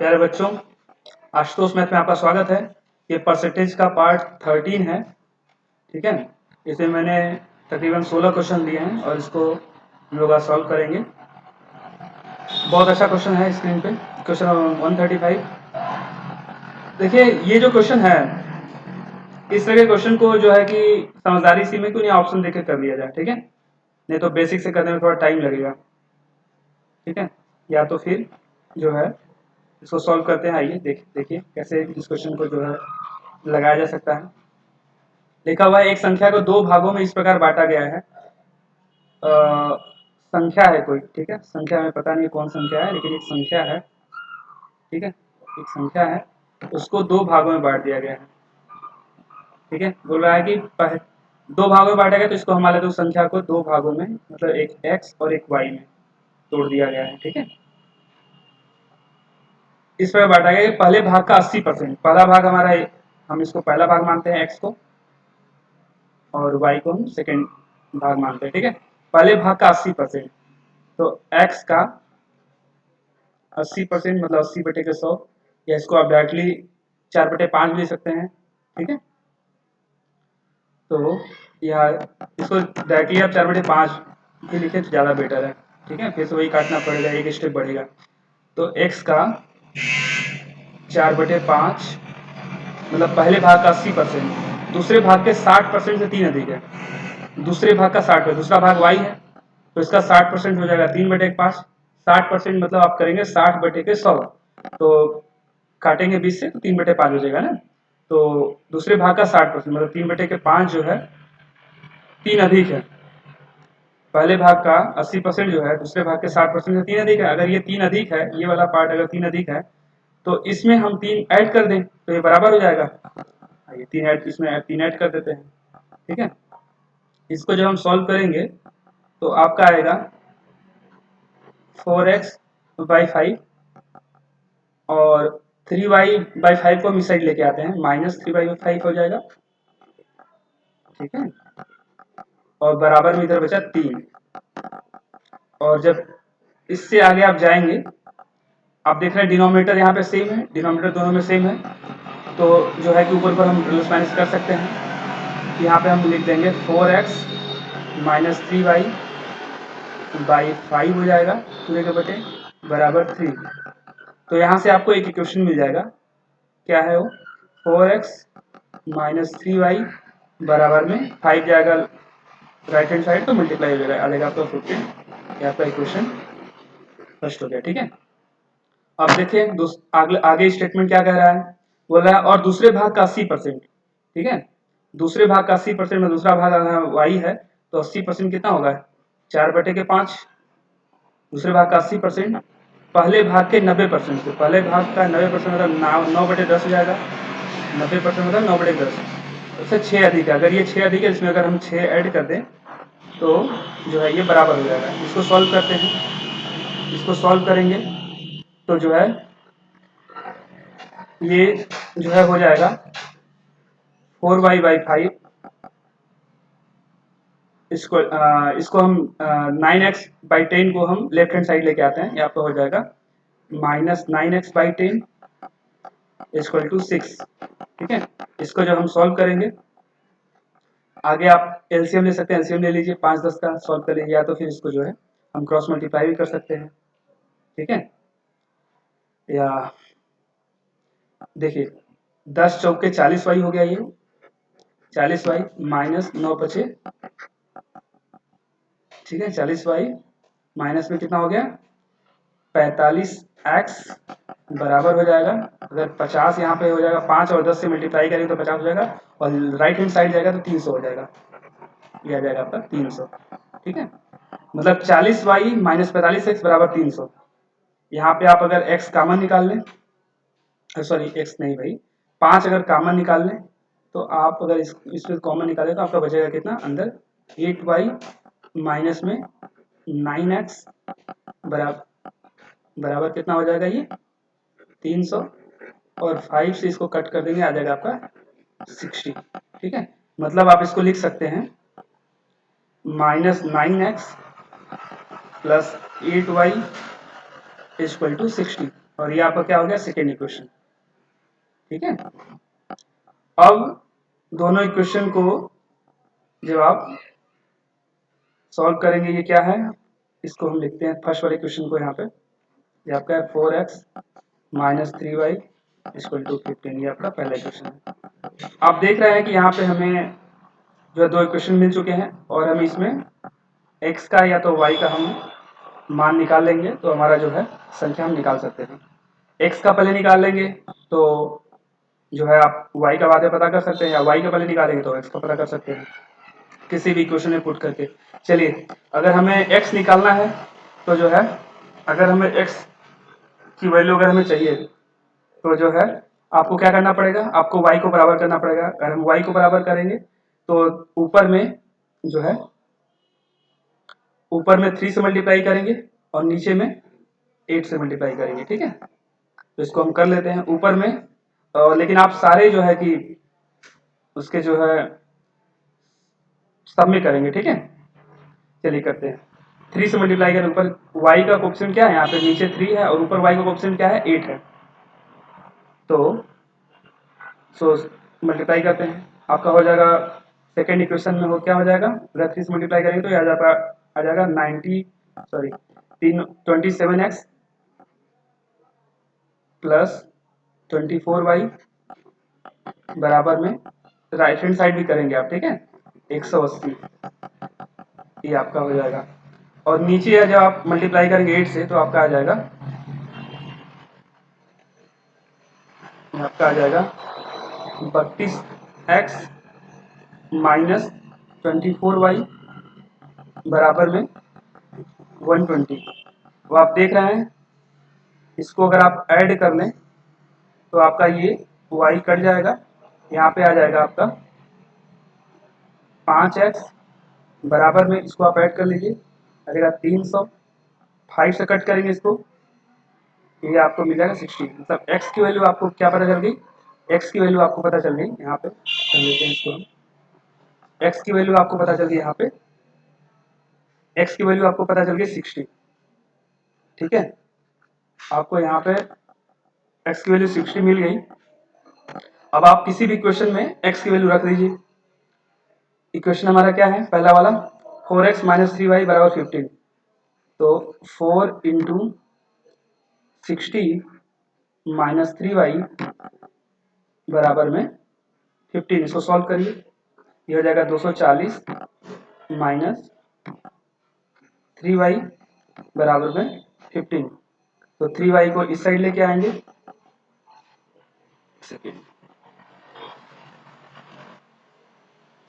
प्यारे बच्चों, आशुतोष मैथ में आपका स्वागत है। ये परसेंटेज का पार्ट 13 है, ठीक है। इसमें मैंने तकरीबन 16 क्वेश्चन दिए हैं और इसको हम लोग आज सॉल्व करेंगे। बहुत अच्छा क्वेश्चन है स्क्रीन पे, क्वेश्चन 135। देखिए ये जो क्वेश्चन है, इस तरह के क्वेश्चन को जो है कि समझदारी सी में क्यों नहीं ऑप्शन देकर कर लिया जाए, ठीक है। नहीं तो बेसिक से करने में थोड़ा टाइम लगेगा, ठीक है। या तो फिर जो है इसको सॉल्व करते हैं। आइए देखिए कैसे इस क्वेश्चन को जो है लगाया जा सकता है। लिखा हुआ है एक संख्या को दो भागों में इस प्रकार बांटा गया है। संख्या है कोई, ठीक है। संख्या में पता नहीं कौन संख्या है, लेकिन एक संख्या है, ठीक है। एक संख्या है, उसको दो भागों में बांट दिया गया है, ठीक है। बोल रहा है कि दो भागों में बांटा गया, तो इसको हमारे दो संख्या को दो भागों में, मतलब एक x और एक y में तोड़ दिया गया है, ठीक है। इस प्रकार बांटा गया कि पहले भाग का 80%, पहला भाग हमारा, हम इसको पहला भाग मानते हैं x को, और y को हम सेकेंड भाग मानते हैं, ठीक है। पहले भाग का 80%, तो x का 80% मतलब 80/100, या इसको आप डायरेक्टली 4/5 भी ले सकते हैं, ठीक है। तो यह इसको डायरेक्टली आप 4/5 भी लिखे तो ज़्यादा बेटर है, ठीक है। फिर से वही काटना पड़ेगा, एक स्टेप बढ़ेगा। तो x का 4/5 मतलब पहले भाग का 80%, दूसरे भाग के 60% से 3 अधिक है। दूसरे भाग का 60%, दूसरा भाग y है, तो इसका 60% हो जाएगा 3/5। 60% मतलब आप करेंगे 60/100, तो काटेंगे 20 से तो 3/5 हो जाएगा ना। तो दूसरे भाग का 60% मतलब 3/5 जो है 3 अधिक है। पहले भाग का 80% जो है दूसरे भाग के 60% से 3 अधिक है। अगर ये 3 अधिक है, ये वाला पार्ट अगर 3 अधिक है, तो इसमें हम 3 ऐड कर दें तो ये बराबर हो जाएगा। ये 3 ऐड, इसमें 3 ऐड कर देते हैं, ठीक है। इसको जब हम सॉल्व करेंगे तो आपका आएगा 4x/5 और 3y/5 को हम इस साइड लेके आते हैं, -3y/5 हो जाएगा, ठीक है। और बराबर में इधर बचा 3। और जब इससे आगे आप जाएंगे, आप देख रहे हैं डिनोमिनेटर यहाँ पे सेम है, डिनोमिनेटर दोनों में सेम है, तो जो है कि ऊपर पर हम प्लस माइनस कर सकते हैं। यहाँ पे हम लिख देंगे 4x - 3y/5 हो जाएगा पूरे के बटे बराबर 3। तो यहाँ से आपको एक इक्वेशन मिल जाएगा, क्या है वो, 4x - 3y बराबर में 5 जाएगा राइट हैंड साइड, तो मल्टीप्लाई हो जाएगा, आ जाएगा आपका 15। ये आपका इक्वेशन फर्स्ट हो गया, ठीक है। अब देखिए आगे स्टेटमेंट क्या कह रहा है, बोल रहा है और दूसरे भाग का 80%, ठीक है। दूसरे भाग का 80% में दूसरा भाग अगर y है, तो 80% कितना होगा, 4/5। दूसरे भाग का 80% पहले भाग के 90% से, पहले भाग का 90% मतलब 9/10 हो जाएगा। 90% मतलब 9/10, उससे 6 अधिक है। अगर ये 6 अधिक है, इसमें अगर हम 6 ऐड कर दें तो जो है ये बराबर हो जाएगा। इसको सॉल्व करते हैं, इसको सॉल्व करेंगे तो जो है ये जो है हो जाएगा 4y/5। इसको हम 9x/10 को हम लेफ्ट हैंड साइड लेके आते हैं, यहाँ पे हो जाएगा -9x/10 = 6, ठीक है। इसको जब हम सॉल्व करेंगे, आगे आप एलसीएम ले सकते हैं, एलसीएम ले लीजिए, 5 10 का सॉल्व कर लीजिए, या तो फिर इसको जो है हम क्रॉस मल्टीप्लाई भी कर सकते हैं, ठीक है। या देखिए 10 चौके 40y हो गया, ये 40y -9 ठीक है। 40y माइनस में कितना हो गया, 45x बराबर हो जाएगा, अगर 50 यहाँ पे हो जाएगा, 5 और 10 से मल्टीप्लाई करेंगे तो 50 हो जाएगा, और राइट हैंड साइड जाएगा तो 300 हो जाएगा, ये आ जाएगा आपका 300, ठीक है। मतलब 40y - 45x बराबर 300। यहाँ पे आप अगर x कॉमन निकाल लें, सॉरी x नहीं भाई, 5 अगर कॉमन निकाल लें, तो आप अगर इसमें कॉमन निकालें तो आपका बचेगा कितना अंदर, 8y माइनस में 9x बराबर कितना हो जाएगा, ये 300, और 5 से इसको कट कर देंगे, आ जाएगा आपका 60, ठीक है। मतलब आप इसको लिख सकते हैं -9x + 8y = 60, और ये आपका क्या हो गया सेकेंड इक्वेशन। ठीक है, अब दोनों इक्वेशन को जब आप सॉल्व करेंगे, ये क्या है, इसको हम लिखते हैं फर्स्ट वाले इक्वेशन को यहाँ पे, ये आपका है 4x minus 3y equal to 15, ये आपका पहला इक्वेशन है। आप देख रहे हैं कि यहाँ पे हमें जो है दो इक्वेशन मिल चुके हैं और हम इसमें x का या तो y का हम मान निकाल लेंगे तो हमारा जो है संख्या हम निकाल सकते हैं। x का पहले निकाल लेंगे तो जो है आप y का बाद में पता कर सकते हैं, या y का पहले निकालेंगे तो x का पता कर सकते हैं किसी भी इक्वेशन में पुट करके। चलिए, अगर हमें x निकालना है तो जो है, अगर हमें x की वैल्यू अगर हमें चाहिए तो जो है आपको क्या करना पड़ेगा, आपको y को बराबर करना पड़ेगा। अगर हम y को बराबर करेंगे तो ऊपर में जो है, ऊपर में 3 से मल्टीप्लाई करेंगे और नीचे में 8 से मल्टीप्लाई करेंगे। ठीक है, तो इसको हम कर लेते हैं ऊपर में, लेकिन आप सारे जो है कि उसके जो है सब में करेंगे। ठीक है, चलिए करते हैं। 3 से मल्टीप्लाई करें, ऊपर y का कोएफिशिएंट क्या है, यहाँ पे नीचे 3 है और ऊपर y का कोएफिशिएंट क्या है, 8 है। तो सो मल्टीप्लाई करते हैं, आपका हो जाएगा सेकेंड इक्वेशन में, हो क्या हो जाएगा, अगर 3 से मल्टीप्लाई करेंगे तो ये आ जाएगा 27x प्लस 24y बराबर में, राइट हैंड साइड भी करेंगे आप। ठीक है, 180 ये आपका हो जाएगा। और नीचे है जब आप मल्टीप्लाई करेंगे 8 से तो आपका आ जाएगा, आपका आ जाएगा 32x माइनस 24y बराबर में 120। वो आप देख रहे हैं, इसको अगर आप ऐड कर लें तो आपका ये y कट जाएगा, यहाँ पे आ जाएगा आपका 5x बराबर में, इसको आप ऐड कर लीजिए, आ जाएगा 300। 5 से कट करेंगे इसको, ये आपको मिल जाएगा 60। मतलब x की वैल्यू आपको क्या पता चल गई, x की वैल्यू आपको पता चल गई, यहाँ पे कर लेते हैं इसको हम, x की वैल्यू आपको पता चल गई, यहाँ पे x की वैल्यू आपको पता चल गई 60। ठीक है, आपको यहाँ पे x की वैल्यू 60 मिल गई। अब आप किसी भी इक्वेशन में x की वैल्यू रख दीजिए। इक्वेशन हमारा क्या है, पहला वाला 4x माइनस 3y बराबर 15, तो 4 इंटू 60 माइनस 3y बराबर में 15, इसको सॉल्व करिए, ये हो जाएगा 240 माइनस 3y बराबर में 15। तो 3y को इस साइड लेके आएंगे,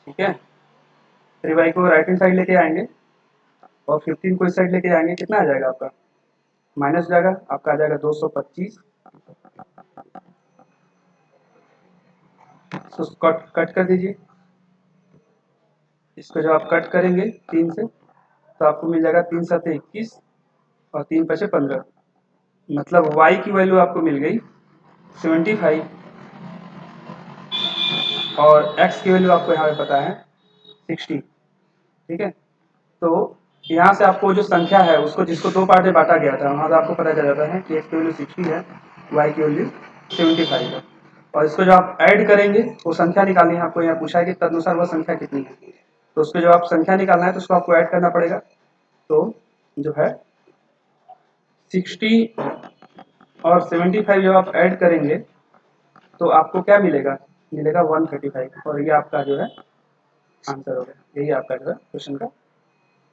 ठीक है, 3y को राइट हैंड साइड लेके आएंगे और 15 को इस साइड लेके आएंगे, कितना आ जाएगा आपका, माइनस जाएगा, आपका आ जाएगा 225। तो कट कर दीजिए, इसको जब आप कट करेंगे 3 से तो आपको मिल जाएगा 3 7 21 और 3 5 15, मतलब y की वैल्यू आपको मिल गई 75 और x की वैल्यू आपको यहाँ पे पता है 60। ठीक है, तो यहाँ से आपको जो संख्या है उसको, जिसको दो पार्ट में बांटा गया था, वहाँ से आपको पता चल जाता है कि x की वैल्यू 60 है, y की वैल्यू 75 है। और इसको जो आप ऐड करेंगे वो संख्या निकालनी है, आपको यहाँ पूछा है कि तदनुसार वह संख्या कितनी है, तो उसको जब आप संख्या निकालना है तो उसको आपको ऐड करना पड़ेगा। तो जो है 60 और 75 जब आप ऐड करेंगे तो आपको क्या मिलेगा, मिलेगा 135, और ये आपका जो है आंसर हो गया। यही आपका जो है क्वेश्चन का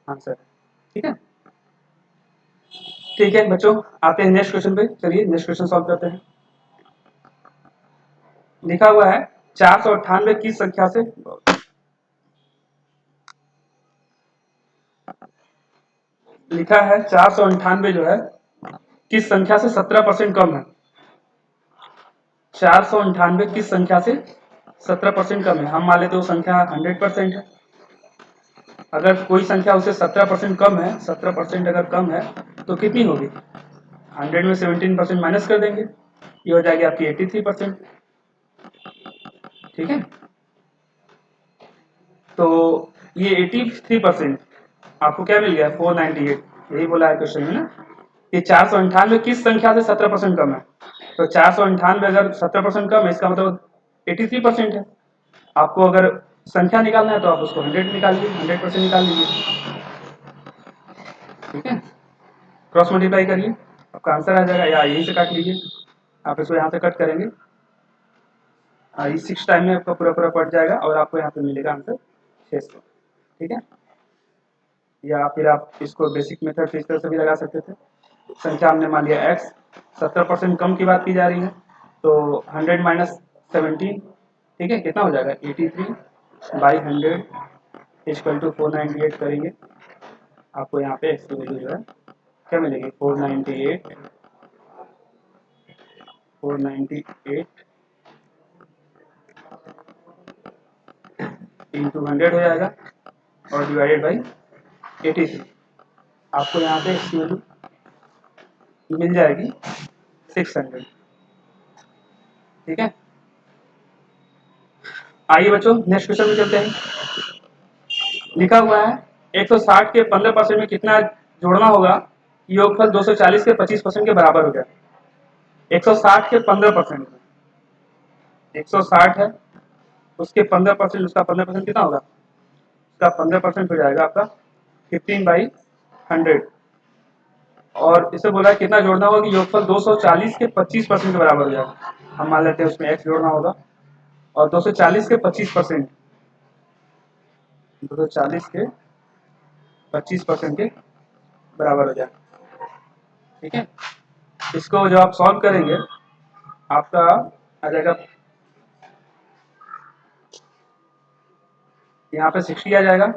आंसर है। ठीक है, ठीक है बच्चों, आते हैं नेक्स्ट क्वेश्चन पे। चलिए नेक्स्ट क्वेश्चन सॉल्व करते हैं। लिखा हुआ है 498 किस संख्या से, लिखा है 498 जो है किस संख्या से 17% कम है। 498 किस संख्या से 17% कम है। हम मान लेते वो संख्या 100% है। अगर कोई संख्या उससे 17% कम है, 17% अगर कम है तो कितनी होगी, 100 में 17% माइनस कर देंगे, ये हो जाएगी आपकी 83%। ठीक है, तो ये 83% आपको क्या मिल गया, 498, यही बोला है क्वेश्चन में ना। कि 498 किस संख्या से 17% कम है। तो 498 अगर 17% कम है इसका मतलब 83% है। आपको अगर संख्या निकालना है तो आप उसको 100 निकालिए, 100% निकाल लीजिए। ठीक है, क्रॉस मल्टीप्लाई करिए, आपका आंसर आ जाएगा, या यहीं से काट लीजिए। आप इसको यहाँ से कट करेंगे, इस 6 टाइम में आपका पूरा पूरा पड़ जाएगा और आपको यहाँ पे मिलेगा आंसर 600। ठीक है, या फिर आप इसको बेसिक मेथड से इस तरह से भी लगा सकते थे। संख्या हमने मान लिया x 70% कम की बात की जा रही है, तो 100 माइनस 17, ठीक है, कितना हो जाएगा 83 बाई 100 इक्वल टू 498 करेंगे। आपको यहाँ पे x की वैल्यू जो है क्या मिलेगी, 498 इंटू 100 हो जाएगा और डिवाइडेड बाई 83। आपको यहाँ पे x की वैल्यू मिल जाएगी 600। ठीक है, आइए बच्चों नेक्स्ट क्वेश्चन में चलते हैं। लिखा हुआ है 160 के 15% में कितना जोड़ना होगा कि योगफल 240 के 25% के बराबर हो जाए। 160 के 15% में 160 है, उसके 15%, उसका 15% कितना होगा, उसका 15% हो जाएगा आपका 15/100। और इसे बोला है कितना जोड़ना होगा कि योगफल 240 के 25% के बराबर हो जाएगा। हम मान लेते हैं उसमें x जोड़ना होगा और 240 के 25%, 240 के 25% के बराबर हो जाए। ठीक है, इसको जब आप सॉल्व करेंगे आपका आ जाएगा, यहाँ पे 60 आ जाएगा,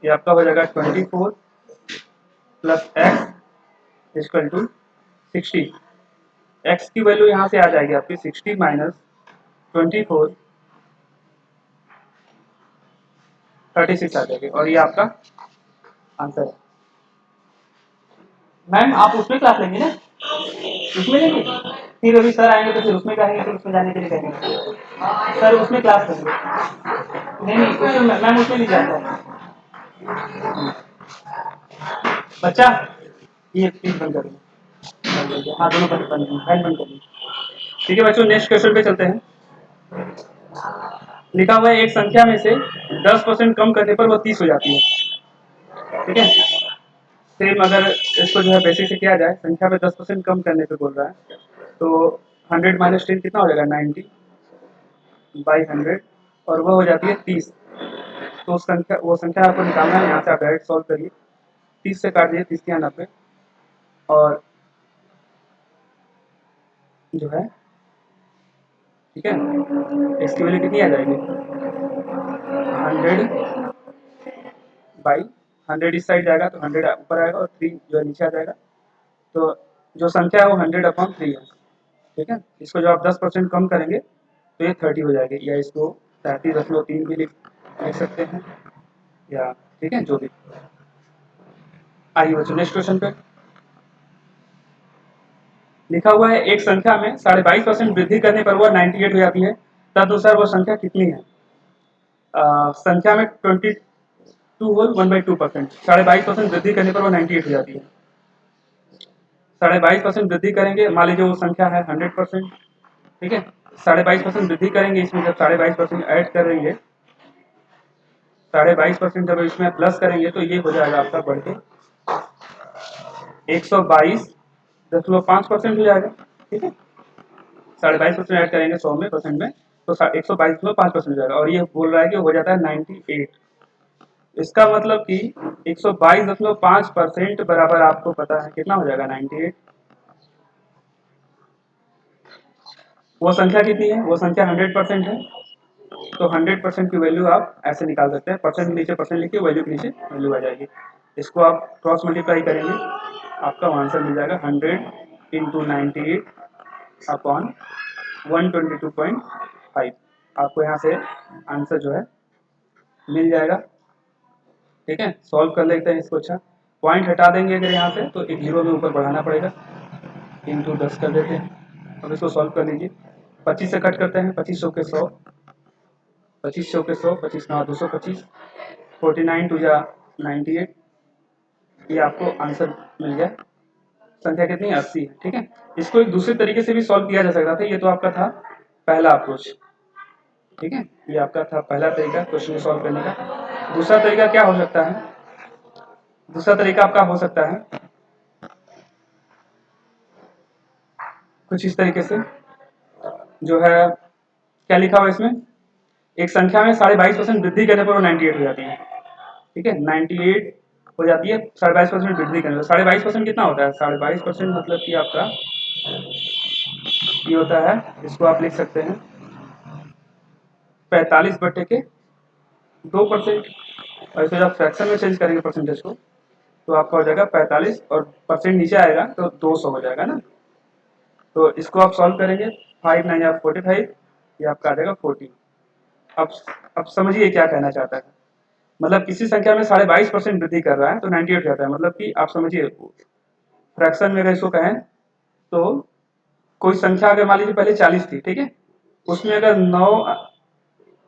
ये आपका हो जाएगा 24 plus x equal to 60। X की वैल्यू यहाँ से आ जाएगी आपकी 60 माइनस 24 36 आ जाएगी और ये आपका आंसर है। मैम आप उसमें क्लास लेंगे ना, उसमें लेंगे, फिर अभी सर आएंगे तो फिर उसमें कहेंगे, फिर उसमें जाने के लिए कहेंगे सर उसमें क्लास लेंगे। नहीं नहीं उसमें मैम उसमें नहीं जाता है बच्चा, ये प्लीज बंद करिए, हाँ दोनों बंद बंद करिए। ठीक है बच्चों, नेक्स्ट क्वेश्चन पे चलते हैं। लिखा हुआ है एक संख्या में से 10% कम करने पर वो 30 हो जाती है। ठीक है, सेम अगर इसको जो है बेसिक से किया जाए, संख्या में 10% कम करने पे बोल रहा है, तो 100 माइनस 10 कितना हो जाएगा 90/100 और वह हो जाती है 30। तो वो संख्या आपको निकालना है, यहाँ से आप डायरेक्ट सॉल्व करिए, 30 से काट दिए, 30 के 90 और जो है, ठीक है, इसकी वैल्यू कितनी आ जाएगी 100/100 इस साइड जाएगा तो 100 ऊपर आएगा और 3 जो है नीचे आ जाएगा। तो जो संख्या है वो 100/3 है। ठीक है, इसको जब आप 10% कम करेंगे तो ये 30 हो जाएगी, या इसको 37.3 भी लिख सकते हैं, या ठीक है जो भी। आइए बच्चों नेक्स्ट क्वेश्चन पे। लिखा हुआ है एक संख्या में 22.5% वृद्धि करने पर वह 98 हो जाती है, तदनुसार वह संख्या कितनी है। संख्या में 22 होल 1/2%, 22.5% वृद्धि करने पर वो 98 हो जाती है। 22.5% वृद्धि करेंगे, मान लीजिए वो संख्या है 100%। ठीक है, 22.5% वृद्धि करेंगे, इसमें जब 22.5% ऐड करेंगे, 22.5% जब इसमें प्लस करेंगे तो ये हो जाएगा आपका बढ़ के 122.5% हो जाएगा। ठीक है, 22.5% ऐड करेंगे 100 में परसेंट में तो 122.5% हो जाएगा और ये बोल रहा है कि हो जाता है 98। इसका मतलब कि 122.5% बराबर आपको पता है कितना हो जाएगा 98। वो संख्या कितनी है, वो संख्या 100% है, तो 100% की वैल्यू आप ऐसे निकाल सकते हैं, परसेंट के नीचे परसेंट लिखिए, वैल्यू के नीचे वैल्यू आ जाएगी। इसको आप क्रॉस मल्टीप्लाई करेंगे, आपका आंसर मिल जाएगा 100 इंटू 98 अपॉन 122.5। आपको यहाँ से आंसर जो है मिल जाएगा। ठीक है, सॉल्व कर लेते हैं इसको। अच्छा, पॉइंट हटा देंगे अगर यहाँ से तो एक जीरो में ऊपर बढ़ाना पड़ेगा, इंटू 10 कर देते हैं। अब इसको सॉल्व कर लीजिए, 25 से कट करते हैं, 2500 के 100, 25 चौके 100, 25 9 225, 49 टू जा 98, ये आपको आंसर मिल गया। संख्या कितनी 80 है। ठीक है, इसको एक दूसरे तरीके से भी सॉल्व किया जा सकता था। ये तो आपका था पहला अप्रोच। ठीक है, ये आपका था पहला तरीका क्वेश्चन को सॉल्व करने का। दूसरा तरीका क्या हो सकता है? दूसरा तरीका आपका हो सकता है कुछ इस तरीके से, जो है क्या लिखा हुआ इसमें, एक संख्या में 22.5% वृद्धि करने पर वो 98 हो जाती है। ठीक है, 98 हो जाती है 22.5% वृद्धि करने पर। 22.5% कितना होता है? 22.5% मतलब कि आपका ये होता है, इसको आप लिख सकते हैं 45/2%। और इसको जब फ्रैक्शन में चेंज करेंगे परसेंटेज को, तो आपका हो जाएगा 45 और परसेंट नीचे आएगा तो 200 हो जाएगा ना। तो इसको आप सॉल्व करेंगे, 5 9 45, ये आपका आ जाएगा 40। अब समझिए क्या कहना चाहता है। मतलब किसी संख्या में 22.5% वृद्धि कर रहा है तो 98 हो जाता है। मतलब कि आप समझिए, फ्रैक्शन में अगर इसको कहें तो कोई संख्या अगर मान लीजिए पहले 40 थी, ठीक है, उसमें अगर 9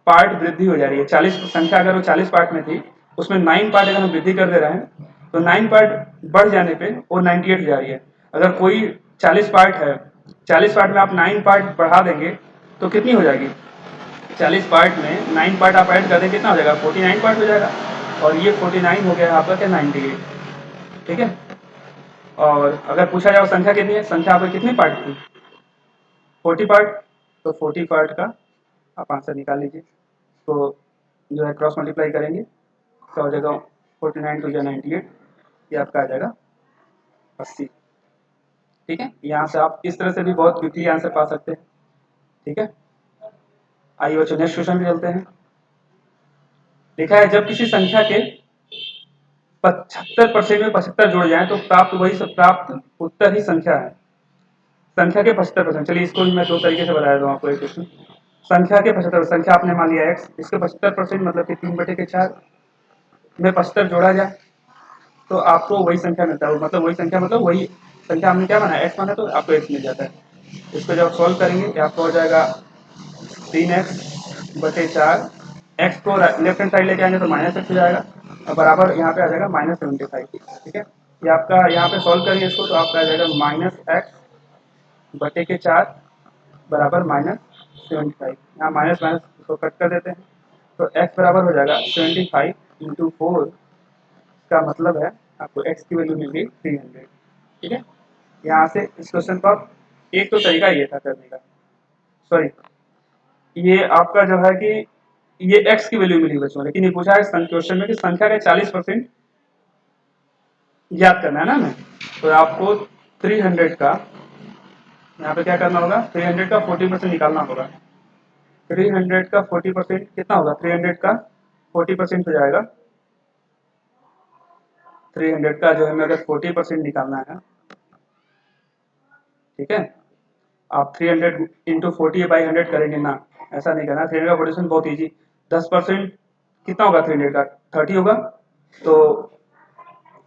पार्ट वृद्धि हो जा रही है। 40 संख्या अगर वो 40 पार्ट में थी, उसमें 9 पार्ट अगर हम वृद्धि कर दे रहे हैं तो 9 पार्ट बढ़ जाने पे वो 98 हो जा रही है। अगर कोई 40 पार्ट है, 40 पार्ट में आप 9 पार्ट बढ़ा देंगे तो कितनी हो जाएगी? 40 पार्ट में 9 पार्ट आप ऐड कर दें, कितना हो जाएगा? 49 पार्ट हो जाएगा। और ये 49 हो गया आपका क्या? 98। ठीक है, और अगर पूछा जाए संख्या कितनी है, संख्या आपकी कितनी पार्ट थी? 40 पार्ट। तो 40 पार्ट का आप आंसर निकाल लीजिए। तो जो है क्रॉस मल्टीप्लाई करेंगे तो हो जाएगा 49 टू 98, ये आपका आ जाएगा 80। ठीक है, यहाँ से आप इस तरह से भी बहुत क्विकली आंसर पा सकते हैं। ठीक है, आइए बच्चों नेक्स्ट क्वेश्चन पे चलते हैं। लिखा है जब किसी संख्या के 75% में 75 जुड़ जाए तो प्राप्त वही सब प्राप्त उत्तर ही संख्या है। संख्या के 75%, चलिए इसको मैं दो तरीके से बता देता हूँ आपको एक क्वेश्चन। संख्या के 75, संख्या आपने मान लिया x, इसके 75% मतलब कि 3/4 में 75 जोड़ा जाए तो आपको वही संख्या मिलता है। मतलब वही संख्या, मतलब वही संख्या हमने क्या माना, x माना, तो आपको x मिल जाता है। इसको जब सॉल्व करेंगे तो आपको हो जाएगा 3x/4। x को लेफ्ट हैंड साइड लेके आएंगे तो -x हो जाएगा और बराबर यहाँ पे आ जाएगा -75। ठीक है, ये आपका यहाँ पे सॉल्व करेंगे इसको तो आपका आ जाएगा -x/4 बराबर -75। यहाँ माइनस माइनस इसको कट कर देते हैं तो x बराबर हो जाएगा 75 इंटू 4, का मतलब है आपको x की वैल्यू मिल गई 300। ठीक है, यहाँ से इस क्वेश्चन को आप, एक तो तरीका ये था करने का, सॉरी ये आपका जो है कि ये x की वैल्यू मिली बच्चों, लेकिन ये पूछा है क्वेश्चन में कि संख्या का 40% याद करना है ना हमें। तो आपको 300 का यहाँ पे क्या करना होगा, 300 का 40% निकालना होगा। 300 का 40% कितना होगा? 300 का 40% हो जाएगा, 300 का जो है हमें अगर 40% निकालना है, ठीक है, आप 300 इंटू 40/100 करेंगे ना, ऐसा नहीं करना। 300 का 40% बहुत ईजी, 10% कितना होगा? 300 का 30 होगा, तो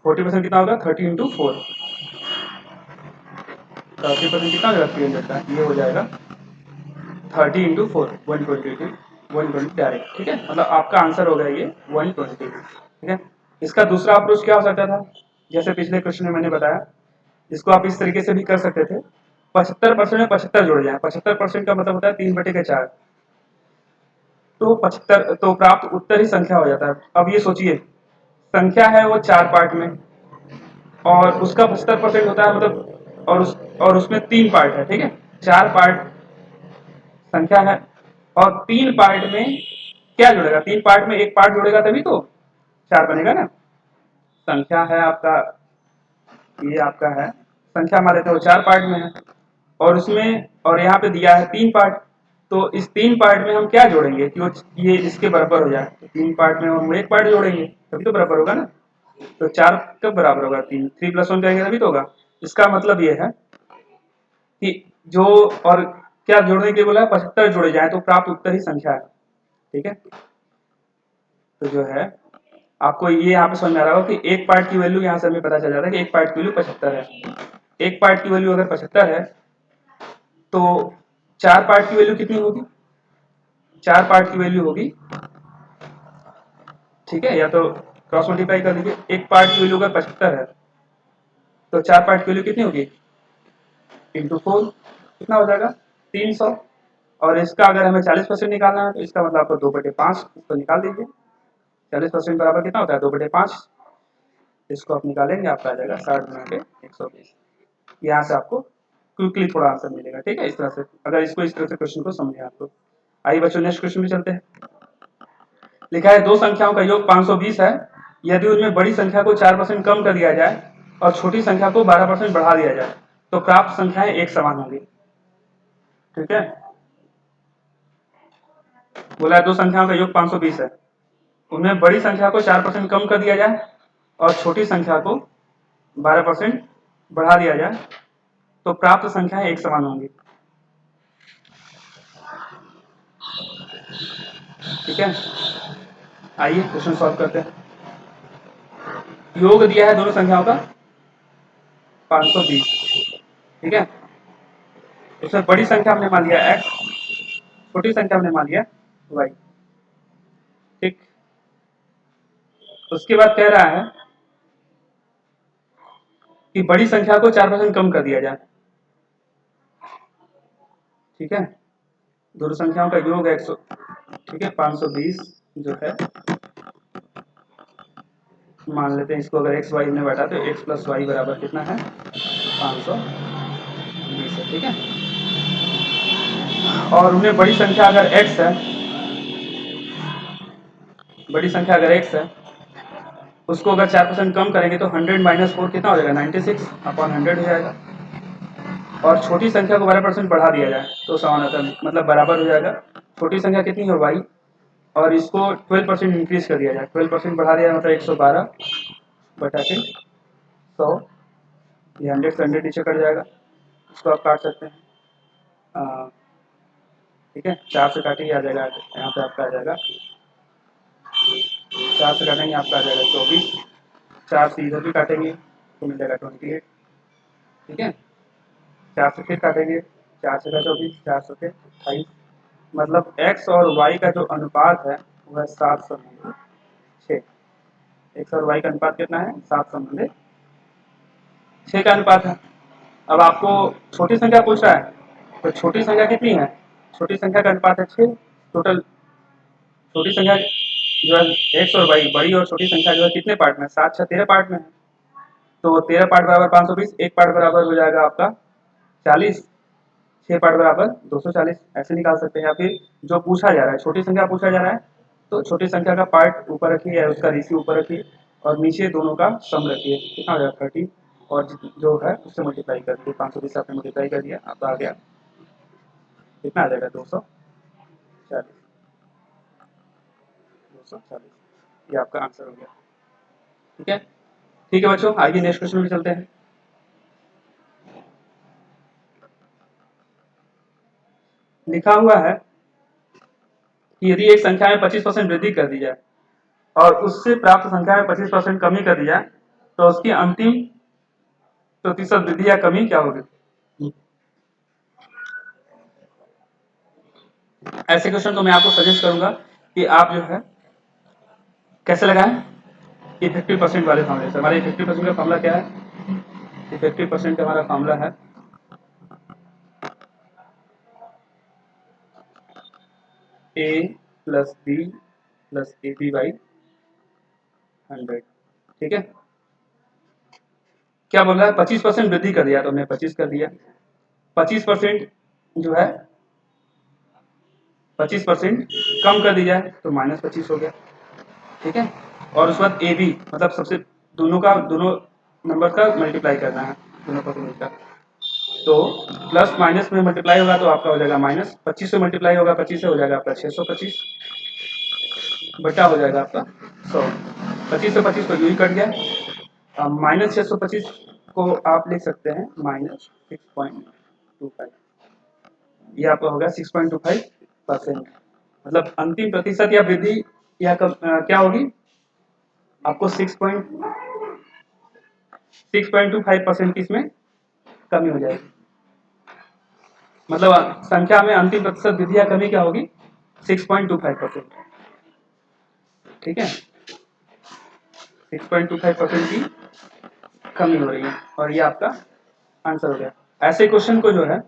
40% कितना होगा? 30 इंटू 4, 30% कितना हो जाएगा? 300 का, ये हो जाएगा 30 इंटू 4, 120, 120 डायरेक्ट। ठीक है, मतलब आपका आंसर हो गया ये 120। ठीक है, इसका दूसरा अप्रोच क्या हो सकता था, जैसे पिछले क्वेश्चन में मैंने बताया, इसको आप इस तरीके से भी कर सकते थे। 75% में 75 जोड़ जाए, 75% का मतलब होता है 3/4, तो 75 तो प्राप्त उत्तर ही संख्या हो जाता है। अब ये सोचिए, संख्या है वो 4 पार्ट में और उसका 75% होता है, मतलब और उसमें 3 पार्ट है। ठीक है, 4 पार्ट संख्या है और 3 पार्ट में क्या जुड़ेगा? 3 पार्ट में एक पार्ट जुड़ेगा तभी तो 4 बनेगा ना। संख्या है आपका, ये आपका है संख्या, हमारे तो 4 पार्ट में है और उसमें, और यहाँ पे दिया है 3 पार्ट, तो इस 3 पार्ट में हम क्या जोड़ेंगे कि ये इसके बराबर हो जाए। तो 3 पार्ट में हम एक पार्ट जोड़ेंगे तभी तो बराबर होगा ना। तो 4 कब बराबर होगा? 3, 3 + 1 करेंगे तभी तो होगा। इसका मतलब ये है कि जो, और क्या जोड़ने के बोला है? 75 जोड़े जाए तो प्राप्त उत्तर ही संख्या है। ठीक है, तो जो है आपको ये यहाँ पे समझ में आ रहा होगा कि एक पार्ट की वैल्यू, यहाँ से हमें पता चल जाता है कि एक पार्ट की वैल्यू 75 है। एक पार्ट की वैल्यू अगर 75 है तो 4 पार्ट की वैल्यू कितनी होगी? 4 पार्ट की वैल्यू होगी, ठीक है, या तो क्रॉस मल्टीप्लाई कर लीजिए। एक पार्ट की वैल्यू अगर 75 है तो 4 पार्ट की वैल्यू कितनी होगी, इंटू 4, कितना हो जाएगा 300। और इसका अगर हमें 40% निकालना है तो इसका मतलब आपको 2/5 इसको निकाल दीजिए। 40% बराबर कितना होता है 2/5, इसको आप निकालेंगे आपका आ जाएगा 60×120। यहाँ से आपको क्विकली थोड़ा आंसर मिलेगा, ठीक है। इस तरह से अगर इसको इस तरह से क्वेश्चन को समझे आप तो। आइए बच्चों नेक्स्ट क्वेश्चन में चलते हैं। लिखा है दो संख्याओं का योग 520 है, यदि उनमें बड़ी संख्या को 4% कम कर दिया जाए और छोटी संख्या को 12% बढ़ा दिया जाए तो प्राप्त संख्याएं एक समान होंगी, ठीक है। बोला है दो संख्याओं का योग 520 है, उनमें बड़ी संख्या को 4% कम कर दिया जाए और छोटी संख्या को 12% बढ़ा दिया जाए तो प्राप्त संख्याएं एक समान होंगी, ठीक है। आइए क्वेश्चन सॉल्व करते हैं। योग दिया है दोनों संख्याओं का 520, ठीक है। उसमें बड़ी संख्या हमने मान लिया x, छोटी संख्या हमने मान लिया y, ठीक। उसके बाद कह रहा है कि बड़ी संख्या को 4% कम कर दिया जाए, ठीक है। दोनों संख्याओं का योग है 100, ठीक है। 520 जो है मान लेते हैं इसको, अगर एक्स वाई में बैठा तो x प्लस वाई बराबर कितना है 520 है, ठीक है। और उनमें बड़ी संख्या अगर x है, बड़ी संख्या अगर x है उसको अगर 4% कम करेंगे तो 100 माइनस 4 कितना हो जाएगा 96/100 हो जाएगा। और छोटी संख्या को 12% बढ़ा दिया जाए तो समानांतर मतलब बराबर हो जाएगा। छोटी संख्या कितनी हो भाई, और इसको 12% इंक्रीज कर दिया जाए, 12% बढ़ा दिया मतलब 112/100, ये 100 से 100 नीचे कट जाएगा, इसको आप काट सकते हैं, ठीक है। 4 से काटिए आ जाएगा, यहाँ पे आपका आ जाएगा 4 से काटेंगे आपका आ जाएगा 24, 4 से इधर भी काटेंगे तो मिल जाएगा 28, ठीक है। 4 से फिर काटेंगे, 4 से का 24, 4 से फिर 28, मतलब x और y का जो अनुपात है वह 7:6। x और y का अनुपात कितना है 7:6 का अनुपात है। अब आपको छोटी संख्या पूछ रहा है तो छोटी संख्या कितनी है, छोटी संख्या का अनुपात है 6। टोटल छोटी संख्या जो है x और y, बड़ी और छोटी संख्या जो है कितने पार्ट में, 7 6 13 पार्ट में है। तो 13 पार्ट बराबर 520, एक पार्ट बराबर हो जाएगा आपका 40, 6 पार्ट बराबर 240, ऐसे निकाल सकते हैं। या फिर जो पूछा जा रहा है छोटी संख्या पूछा जा रहा है तो छोटी संख्या का पार्ट ऊपर रखिए या उसका रेशियो ऊपर रखिए और नीचे दोनों का सम रखिए, कितना हो जाएगा 30 और जो है उससे मल्टीप्लाई कर दिए, 520 आपने मल्टीप्लाई कर दिया, आपका आ गया कितना आ जाएगा 240, 240, ये आपका आंसर हो गया, ठीक है। ठीक है बच्चों, आइए नेक्स्ट क्वेश्चन में चलते हैं। लिखा हुआ है कि यदि एक संख्या में 25% वृद्धि कर दी जाए और उससे प्राप्त संख्या में 25% कमी कर दी जाए तो उसकी अंतिम प्रतिशत वृद्धि या कमी क्या होगी। ऐसे क्वेश्चन तो मैं आपको सजेस्ट करूंगा कि आप जो है कैसे लगाएं, इफेक्टिव परसेंट वाले फॉर्मूले से। हमारे इफेक्टिव परसेंट का फॉर्मूला क्या है, इफेक्टिव परसेंट का हमारा फॉर्मूला है a plus b plus AB/100, ठीक है। क्या बोल रहा है 25% वृद्धि कर दिया तो हमने 25 कर दिया, 25% जो है 25% कम कर दी जाए तो -25 हो गया, ठीक है। और उसके बाद ए बी मतलब सबसे दोनों नंबर का मल्टीप्लाई करना है, दोनों परसेंटेज का। तो प्लस माइनस में मल्टीप्लाई होगा तो आपका हो जाएगा माइनस, 25 से मल्टीप्लाई होगा 25 से हो जाएगा आपका 625 बटा हो जाएगा आपका 100। 25 से 25 तो यूं ही कट गया। -625 को आप लिख सकते हैं -6.25, ये आपका होगा 6.25%। मतलब अंतिम प्रतिशत या वृद्धि या क्या होगी आपको 6.25% की इसमें कमी हो जाएगी। मतलब संख्या में अंतिम प्रतिशत वृद्धि या कमी क्या होगी 6.25%। ठीक है, 6.25% की कमी हो रही है और ये आपका आंसर हो गया। ऐसे क्वेश्चन को जो है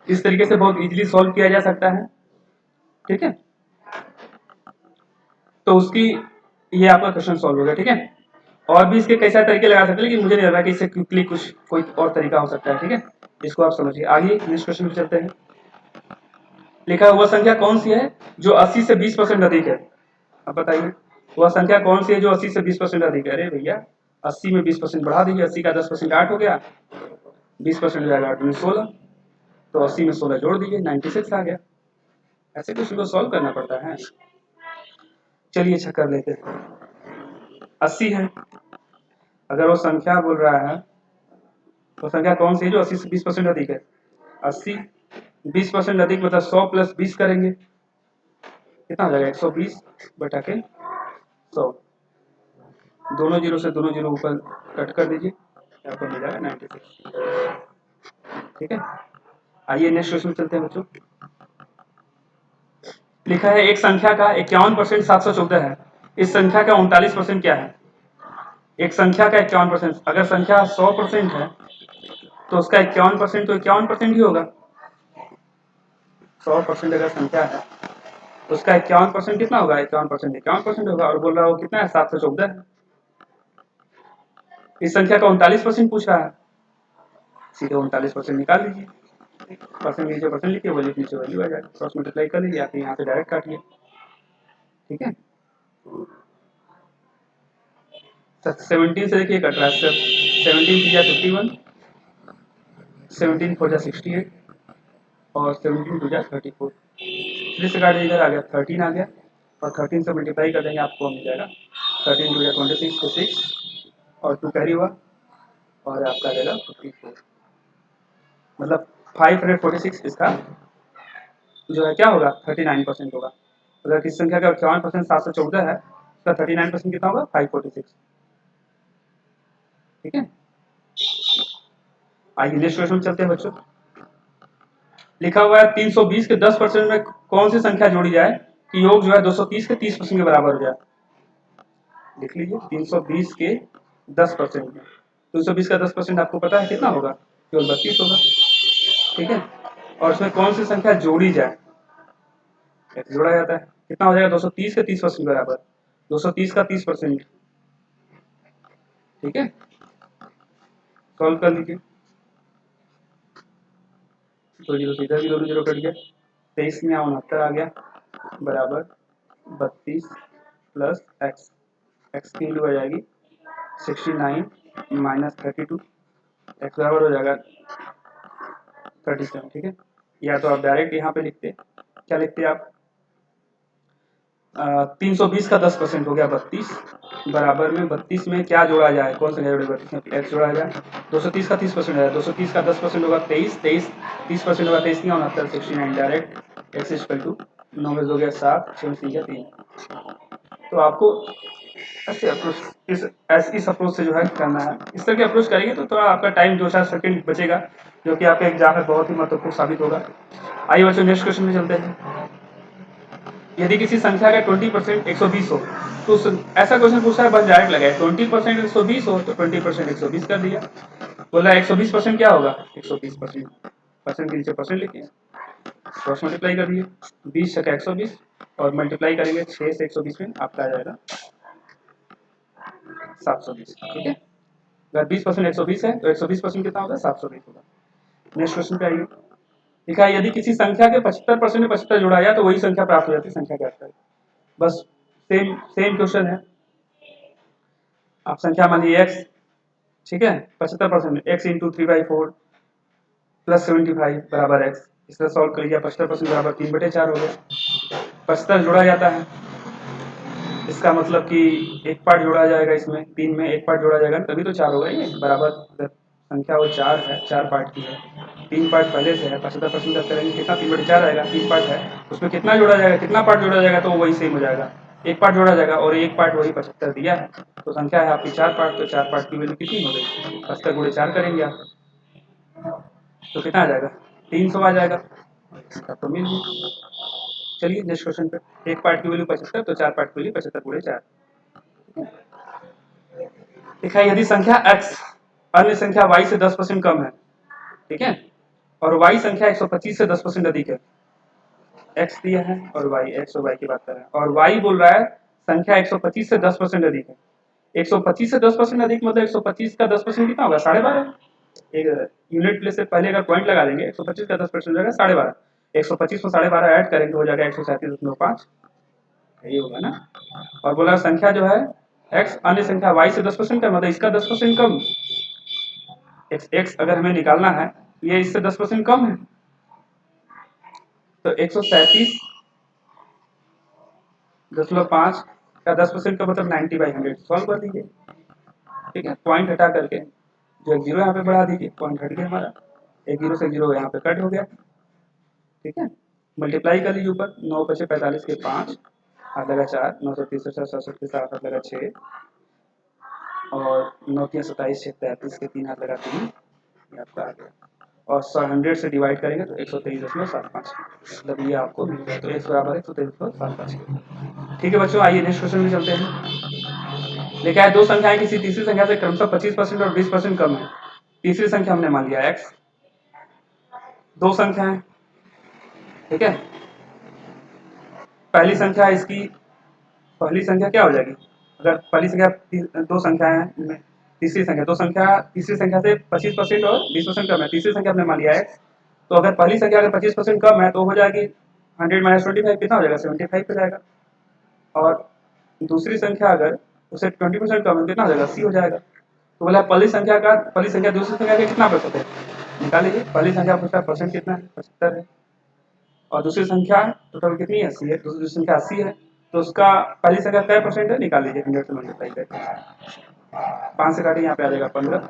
इस तरीके से बहुत इजीली सॉल्व किया जा सकता है। ठीक है, तो उसकी ये आपका क्वेश्चन सॉल्व हो गया। ठीक है, और भी इसके कई सारे तरीके लगा सकते हैं, लेकिन मुझे नहीं लग रहा कि इससे क्विकली कुछ कोई और तरीका हो सकता है। ठीक है, इसको आप समझिए। आगे नेक्स्ट क्वेश्चन पे चलते हैं। लिखा हुआ संख्या कौन सी है जो 80 से 20% अधिक है? अब बताइए वह संख्या कौन सी है जो 80 से 20% अधिक है? अरे भैया 80 में 20% बढ़ा दीजिए, 80 का 10% 8 हो गया, 20% हो जाएगा 8 में 16, तो 80 में 16 जोड़ दीजिए 96 आ गया। ऐसे क्वेश्चन को सॉल्व करना पड़ता है। चलिए अच्छा कर लेते हैं। 80 है, अगर वो संख्या बोल रहा है वो संख्या कौन सी है जो 80 से 20% अधिक है? 80 20% अधिक मतलब 100 प्लस 20 करेंगे, कितना हो जाएगा? 120 बटा के 100, दोनों जीरो से दोनों जीरो ऊपर कट कर दीजिए, आपको मिल जाएगा 96। ठीक है, आइए नेक्स्ट क्वेश्चन चलते हैं बच्चों। लिखा है एक संख्या का 51% 714 है, इस संख्या का 39% क्या है? एक संख्या का 51%, अगर संख्या 100% है तो उसका 51% तो 51% ही होगा। 100% अगर संख्या है तो उसका 51% कितना होगा? 51% होगा, और बोल रहा हो कितना है? 714 है। इस संख्या का 39% पूछ रहा है, सीधे 39% निकाल लीजिए, परसेंट नीचे परसेंट लिखिए, वैल्यू नीचे वैल्यू आ जाएगा, क्रॉस मल्टीप्लाई कर लीजिए, आप यहाँ से डायरेक्ट काटिए। ठीक है, 17 से देखिए कट रहा है, 17 3 51, 17 4 68 और 17 2 34, 3 से काट इधर आ गया 13 आ गया, और 13 से मल्टीप्लाई कर देंगे आपको मिल जाएगा 13 2 26 तो 6 और 2 कैरी हुआ और आपका रहेगा 54, मतलब 546 इसका जो है क्या होगा? 39% होगा। अगर किस संख्या का 51% 714 है, उसका 39% कितना होगा? 546। ठीक है, आइए नेक्स्ट क्वेश्चन चलते हैं बच्चों। लिखा हुआ है 320 के 10% में कौन सी संख्या जोड़ी जाए कि योग जो है 230 के 30% के बराबर हो जाए? लिख लीजिए 320 के 10% में, 320 का 10% आपको पता है कितना होगा? केवल 32 होगा। ठीक है, और उसमें कौन सी संख्या जोड़ी जाए? जोड़ा जाता है, कितना हो जाएगा? 230 के 30% बराबर, 230 का 30%। ठीक है, सॉल्व कर लीजिए, दो जीरो से इधर भी दोनों जीरो कट गया, 23 में 69 आ गया बराबर 32 प्लस एक्स, एक्स की वैल्यू आ जाएगी 69 माइनस 32, एक्स बराबर हो जाएगा 37। ठीक है, या तो आप डायरेक्ट यहाँ पे लिखते, क्या लिखते आप? 320 का 10% हो गया 32, बराबर में 32 में क्या जोड़ा जाए? कौन सा जोड़े? 32 में एक्स जोड़ा जाए। 230 का 30% है, 230 का 10% होगा 23, 30% होगा 23 नहीं 69, 69 डायरेक्ट एक्स इक्वल टू 9 हो गया 7, 6 3 3। तो आपको ऐसे अप्रोच इस अप्रोच से जो है करना है, इस तरह के अप्रोच करेंगे तो थोड़ा आपका टाइम 2-4 सेकंड बचेगा, जो कि आपके एग्जाम में बहुत ही महत्वपूर्ण साबित होगा। आइए बच्चों नेक्स्ट क्वेश्चन में चलते हैं। यदि किसी संख्या का 20% 120 हो तो ऐसा क्वेश्चन पूछा है, बस डायरेक्ट लगाए 20% 120 हो तो 20% 120 कर दिया। बोला 120% क्या होगा? 120% परसेंट के नीचे परसेंट लिखिए, क्रॉस मल्टीप्लाई कर दिए, 20 छक्का 120 और मल्टीप्लाई करेंगे 6 से 120 में, आपका आ जाएगा 720। ठीक है, अगर 20% 120 है तो 120% कितना होगा? 720 होगा। नेक्स्ट क्वेश्चन पे आइए। लिखा है यदि किसी संख्या के 75% में 75 जोड़ा जाए तो वही संख्या प्राप्त हो जाती है, संख्या क्या है? बस सेम सेम क्वेश्चन है। आप संख्या मान लीजिए x, ठीक है, 75% x इंटू 3/4 प्लस 75 बराबर x, इसका सॉल्व कर लिया, 75% बराबर 3/4 हो गया। 75 जोड़ा जाता है, इसका मतलब कि एक पार्ट जोड़ा जाएगा, इसमें 3 में एक पार्ट जोड़ा जाएगा तभी तो 4 होगा। ये बराबर संख्या वो 4 है, 4 पार्ट की है, 3 पार्ट पहले से है, 75% जब करेंगे कितना? 3/4 आएगा, 3 पार्ट है, उसमें कितना जोड़ा जाएगा? कितना पार्ट जोड़ा जाएगा? तो वही सेम हो जाएगा, एक पार्ट जोड़ा जाएगा और एक पार्ट वही 75 दिया है, तो संख्या है आपकी 4 पार्ट, तो 4 पार्ट की वैल्यू कितनी हो गई? 75 गुणे 4 करेंगे आप तो कितना आ जाएगा? 300 आ जाएगा, इसका तो मिल गया। चलिए नेक्स्ट क्वेश्चन पे, एक पार्ट की वैल्यू 75, तो 4 पार्ट की वैल्यू 75 गुणे 4। देखा, यदि संख्या x अन्य संख्या y से 10% कम है, ठीक है, और y संख्या 125 से 10% अधिक है, x दिया है और y, x और y की बात कर रहे हैं, और y बोल रहा है संख्या 125 से 10% अधिक है। 125 से 10% अधिक मतलब 125 का 10% कितना होगा, 12.5। एक यूनिट प्लेस से पहले अगर पॉइंट लगा देंगे, 125 का 10% हो जाएगा 12.5, 125 में 12.5 ऐड करेंगे हो जाएगा 137.5, यही होगा ना। और बोला संख्या जो है x अन्य संख्या y से 10% कम, मतलब इसका 10% कम, x अगर हमें निकालना है, ये इससे 10% कम है, तो 137.5 का 10% का मतलब 90/100 सॉल्व कर दीजिए, ठीक है। पॉइंट हटा करके जो एक जीरो यहाँ पे बढ़ा दीजिए, पॉइंट हट गया हमारा, एक जीरो से जीरो यहाँ पे कट हो गया, ठीक है। मल्टीप्लाई कर लीजिए ऊपर, 9 × 45 के 5, हाथ लगा 4, 9 से 30 67 के 7, हाथ लगा 6, और 9 × 27 6 33 के 3, हाथ लगा 3, ये आपका आ गया। और 100 से डिवाइड करेंगे तो 123.75, मतलब ये आपको मिल जाए, तो x बराबर 123.75। ठीक है बच्चों, आइए नेक्स्ट क्वेश्चन में चलते हैं। लिखा है दो संख्याएं किसी तीसरी संख्या से क्रमशः 25% और 20% कम है। तीसरी संख्या हमने मान लिया x, दो संख्याएं, ठीक है। पहली संख्या इसकी, पहली संख्या क्या हो जाएगी, अगर पहली संख्या दो संख्याएं हैं, तीसरी संख्या दो संख्या, तीसरी संख्या से 25% और 20% कम है, तीसरी संख्या हमने मान लिया है, तो अगर पहली संख्या अगर 25% कम है तो हो जाएगी 100 - 25 कितना हो जाएगा, 75 पे जाएगा, और दूसरी संख्या अगर उसे 20% कम है कितना हो जाएगा, 80 हो जाएगा। तो बोला पहली संख्या दूसरी संख्या का कितना प्रतिशत है, निकाल लीजिए। पहली संख्या पूछा परसेंट कितना है, 75 है, और दूसरी संख्या टोटल कितनी है, 80 है, दूसरी संख्या 80 है, तो उसका पहली संख्या क्या परसेंट है, निकाल लीजिए 100 से मल्टीप्लाई करके, 5 से काटिए यहाँ पे आ जाएगा 15,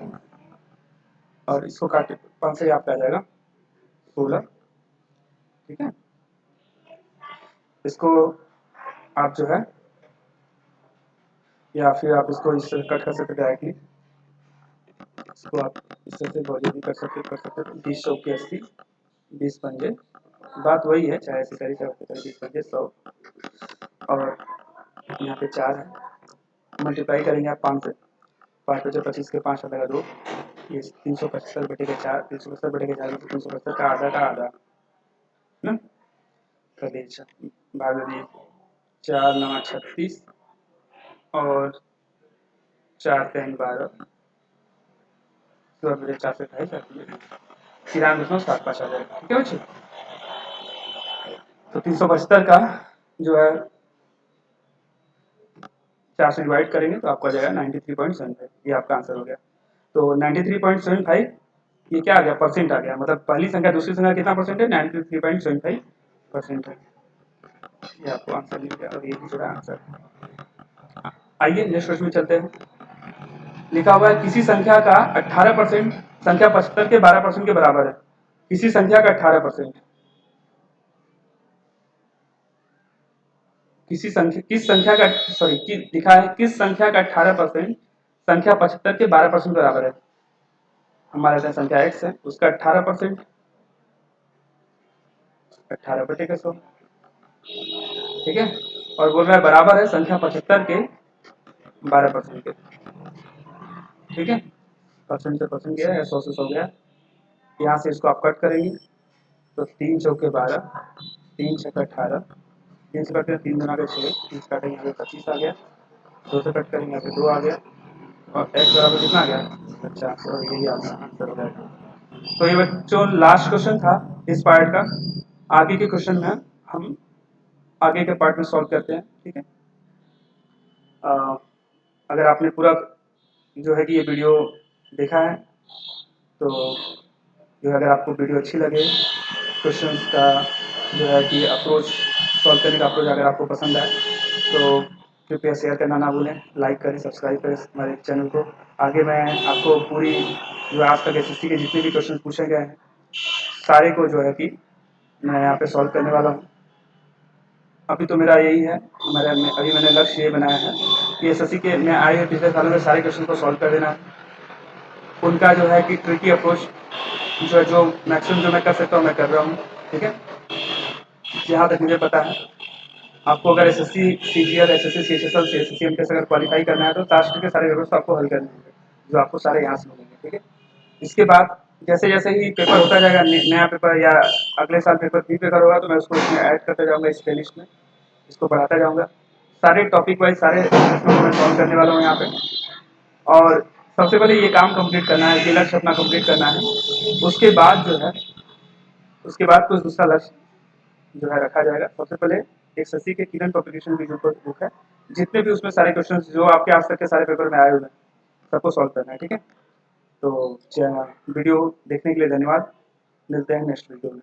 और इसको काटे 5 से यहाँ पे आ जाएगा 16, ठीक है। इसको आप जो है, या फिर आप इसको इससे कट कर सकते डायरेक्टली, इसको आप इससे से बॉडी भी कर सकते 20 100 के 80, 20 पंजे, बात वही है, चाहे ऐसे करिए चाहे 20 पंजे 100, और यहाँ पे 4 है, मल्टीप्लाई करेंगे आप 5 से, 5 बचे 25 के 5 आ जाएगा 2, ये 375 बटे के 4, 375 बटे के 4 375 का आधा ना, कर दीजिए भाग दीजिए, 4 9 36 और 4 3 12, 4 से 28 93.75 आ जाएगा, ठीक है बच्चे। तो 375 का जो है 4 से डिवाइड करेंगे तो आपको आ जाएगा 93.75, ये आपका आंसर हो गया। तो 93.75 ये क्या आ गया, परसेंट आ गया, मतलब पहली संख्या दूसरी संख्या कितना परसेंट है, 93.75% है, ये आपको आंसर मिल गया, और ये दूसरा आंसर। आइए नेक्स्ट क्वेश्चन में चलते हैं। लिखा हुआ है किसी संख्या का 18% संख्या 75 के 12% के बराबर है, किसी संख्या का 18%, किस संख्या का, सॉरी लिखा है किस संख्या का 18% संख्या 75 के 12% बराबर है। हमारे पास संख्या x है, उसका 18%, 18 बटे के 100, ठीक है, और बोल रहा है बराबर है संख्या 75 के 12% के, ठीक है। परसेंट से परसेंट गया है, 100 से 100 गया, यहाँ से इसको आप कट करेंगे तो 3 चौके 12, 3 छक्के 18, 3 से कट 3 गुना के 6, 30 काटेंगे यहाँ पे 25 आ गया, 2 से कट करेंगे यहाँ पे 2 आ गया, और x बराबर कितना आ गया 50, और यही आपका आंसर हो जाएगा। तो ये बच्चों लास्ट क्वेश्चन था इस पार्ट का, आगे के क्वेश्चन में हम आगे के पार्ट में सॉल्व करते हैं, ठीक है। अगर आपने पूरा जो है कि ये वीडियो देखा है, तो जो है अगर आपको वीडियो अच्छी लगे, क्वेश्चंस का जो है कि अप्रोच, सॉल्व करने का अप्रोच अगर आपको पसंद आए तो कृपया शेयर करना ना भूलें, लाइक करें, सब्सक्राइब करें हमारे चैनल को। आगे मैं आपको पूरी जो आज तक एसएससी के जितने भी क्वेश्चन पूछे गए हैं सारे को जो है कि मैं यहाँ पे सॉल्व करने वाला हूँ। अभी तो मेरा यही है, अभी मैंने लक्ष्य ये बनाया है कि एसएससी के मैं आए हुए पिछले सालों में सारे क्वेश्चन को सॉल्व कर देना है, उनका जो है कि ट्रिकी अप्रोच जो है, जो मैक्सिमम जो मैं कर सकता हूँ मैं कर रहा हूँ, ठीक है। जहाँ तक मुझे पता है आपको अगर SSC CGL, SSC CHSL, CSSC MTS अगर क्वालिफाई करना है तो कास्ट के सारे पेपर्स तो आपको हल करने होंगे, जो आपको सारे यहाँ से मिलेंगे। ठीक है, इसके बाद जैसे जैसे ही पेपर होता जाएगा, नया पेपर या अगले साल पेपर भी पेपर होगा, तो मैं उसको इसमें ऐड करता जाऊँगा इस प्लेलिस्ट में, इसको बढ़ाता जाऊँगा। सारे टॉपिक वाइज सारे प्रश्नों को मैं सॉल्व करने वाला हूँ यहाँ पे। और सबसे पहले ये काम कंप्लीट करना है, ये लक्ष्य अपना कंप्लीट करना है। उसके बाद जो है, उसके बाद कुछ दूसरा लक्ष्य जो है रखा जाएगा। सबसे पहले एक शशि के किरण पब्लिकेशन की जो बुक है, जितने भी उसमें सारे क्वेश्चन जो आपके आज तक के सारे पेपर में आए हुए हैं, सबको सॉल्व करना है। ठीक है, तो वीडियो देखने के लिए धन्यवाद। मिलते हैं नेक्स्ट वीडियो में।